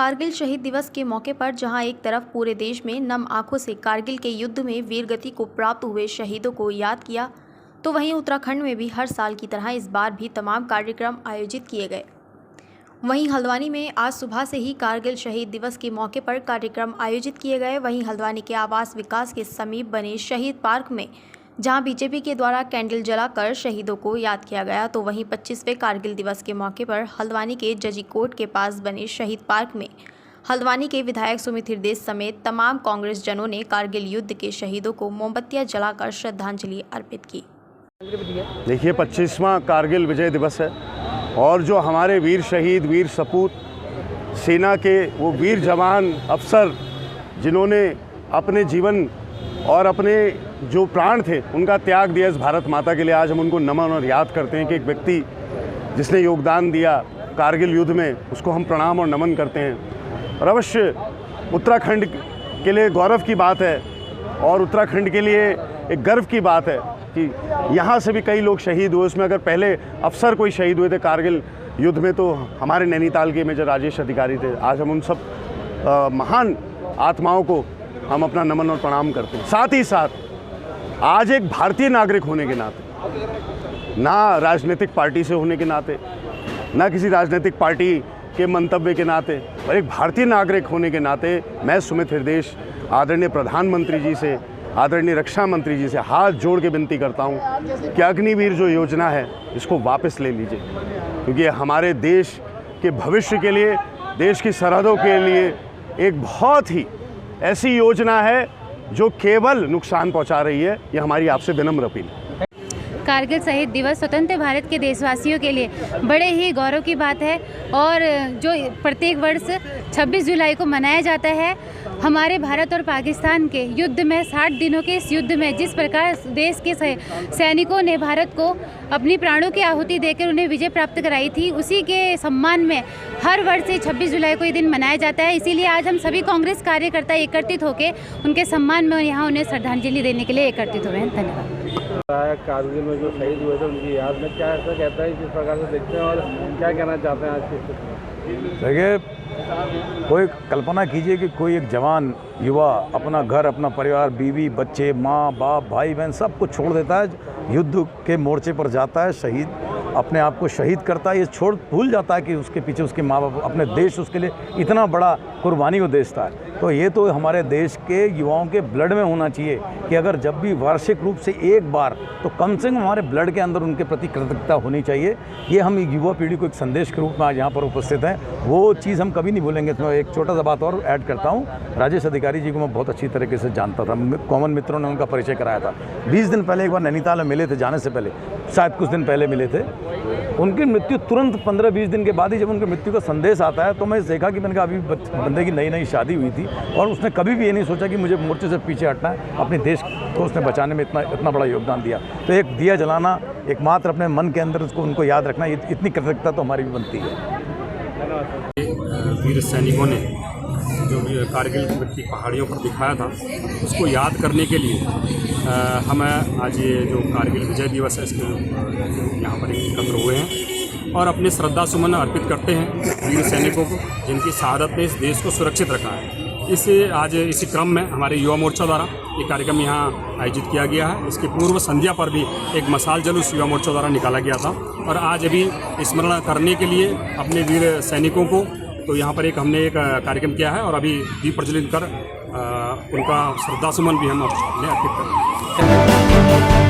कारगिल शहीद दिवस के मौके पर जहां एक तरफ पूरे देश में नम आंखों से कारगिल के युद्ध में वीरगति को प्राप्त हुए शहीदों को याद किया, तो वहीं उत्तराखंड में भी हर साल की तरह इस बार भी तमाम कार्यक्रम आयोजित किए गए। वहीं हल्द्वानी में आज सुबह से ही कारगिल शहीद दिवस के मौके पर कार्यक्रम आयोजित किए गए। वहीं हल्द्वानी के आवास विकास के समीप बने शहीद पार्क में जहां बीजेपी के द्वारा कैंडल जलाकर शहीदों को याद किया गया, तो वहीं 25वें कारगिल दिवस के मौके पर हल्द्वानी के जजीकोट के पास बने शहीद पार्क में हल्द्वानी के विधायक सुमित हृदय समेत तमाम कांग्रेस जनों ने कारगिल युद्ध के शहीदों को मोमबत्तियां जलाकर श्रद्धांजलि अर्पित की। देखिए, 25वां कारगिल विजय दिवस है और जो हमारे वीर शहीद, वीर सपूत, सेना के वो वीर जवान, अफसर जिन्होंने अपने जीवन और अपने जो प्राण थे उनका त्याग दिया इस भारत माता के लिए, आज हम उनको नमन और याद करते हैं कि एक व्यक्ति जिसने योगदान दिया कारगिल युद्ध में, उसको हम प्रणाम और नमन करते हैं। और अवश्य उत्तराखंड के लिए गौरव की बात है और उत्तराखंड के लिए एक गर्व की बात है कि यहाँ से भी कई लोग शहीद हुए। उसमें अगर पहले अफसर कोई शहीद हुए थे कारगिल युद्ध में तो हमारे नैनीताल के मेजर राजेश अधिकारी थे। आज हम उन सब महान आत्माओं को हम अपना नमन और प्रणाम करते हैं। साथ ही साथ आज एक भारतीय नागरिक होने के नाते, ना राजनीतिक पार्टी से होने के नाते, ना किसी राजनीतिक पार्टी के मंतव्य के नाते, और एक भारतीय नागरिक होने के नाते मैं सुमित हृदय आदरणीय प्रधानमंत्री जी से, आदरणीय रक्षा मंत्री जी से हाथ जोड़ के विनती करता हूं कि अग्निवीर जो योजना है इसको वापस ले लीजिए, क्योंकि हमारे देश के भविष्य के लिए, देश की सरहदों के लिए एक बहुत ही ऐसी योजना है जो केवल नुकसान पहुंचा रही है। ये हमारी आपसे विनम्र अपील है। कारगिल शहीद दिवस स्वतंत्र भारत के देशवासियों के लिए बड़े ही गौरव की बात है और जो प्रत्येक वर्ष 26 जुलाई को मनाया जाता है। हमारे भारत और पाकिस्तान के युद्ध में 60 दिनों के इस युद्ध में जिस प्रकार देश के सैनिकों ने भारत को अपनी प्राणों की आहुति देकर उन्हें विजय प्राप्त कराई थी, उसी के सम्मान में हर वर्ष 26 जुलाई को ये दिन मनाया जाता है। इसीलिए आज हम सभी कांग्रेस कार्यकर्ता एकत्रित होकर उनके सम्मान में यहाँ उन्हें श्रद्धांजलि देने के लिए एकत्रित हुए हैं। धन्यवाद। कारगिल में जो शहीद हुए थे उनकी याद में क्या ऐसा कहता है, किस प्रकार से देखते हैं और क्या कहना चाहते हैं आज की स्थिति में? देखिए, कोई कल्पना कीजिए कि कोई एक जवान युवा अपना घर, अपना परिवार, बीवी, बच्चे, माँ बाप, भाई बहन सब कुछ छोड़ देता है, युद्ध के मोर्चे पर जाता है, शहीद अपने आप को शहीद करता है। ये छोड़ भूल जाता है कि उसके पीछे उसके माँ बाप, अपने देश उसके लिए इतना बड़ा कुर्बानी को देता है। तो ये तो हमारे देश के युवाओं के ब्लड में होना चाहिए कि अगर जब भी वार्षिक रूप से एक बार तो कम से कम हमारे ब्लड के अंदर उनके प्रति कृतज्ञता होनी चाहिए। ये हम युवा पीढ़ी को एक संदेश के रूप में आज यहाँ पर उपस्थित हैं, वो चीज़ हम कभी नहीं भूलेंगे। तो एक छोटा सा बात और ऐड करता हूँ, राजेश अधिकारी जी को मैं बहुत अच्छी तरीके से जानता था, कॉमन मित्रों ने उनका परिचय कराया था। 20 दिन पहले एक बार नैनीताल में मिले थे, जाने से पहले शायद कुछ दिन पहले मिले थे। उनकी मृत्यु तुरंत 15-20 दिन के बाद ही जब उनकी मृत्यु का संदेश आता है तो मैं देखा कि मैंने कहा अभी बंदे की नई शादी हुई थी और उसने कभी भी ये नहीं सोचा कि मुझे मोर्चे से पीछे हटना है। अपने देश को उसने बचाने में इतना बड़ा योगदान दिया। तो एक दिया जलाना, एकमात्र अपने मन के अंदर उसको उनको याद रखना, इतनी कृतज्ञता तो हमारी भी बनती है। वीर सैनिकों ने जो कारगिल की पहाड़ियों पर दिखाया था उसको याद करने के लिए हम आज ये जो कारगिल विजय दिवस है इसके यहाँ पर एकत्र हुए हैं और अपने श्रद्धा सुमन अर्पित करते हैं वीर सैनिकों को जिनकी शहादत ने इस देश को सुरक्षित रखा है। आज इसी क्रम में हमारे युवा मोर्चा द्वारा ये कार्यक्रम यहाँ आयोजित किया गया है। इसके पूर्व संध्या पर भी एक मशाल जुलूस युवा मोर्चा द्वारा निकाला गया था और आज अभी स्मरण करने के लिए अपने वीर सैनिकों को तो यहाँ पर हमने एक कार्यक्रम किया है और अभी दीप प्रज्वलित कर उनका श्रद्धा सुमन भी हम अपने अर्पित करेंगे।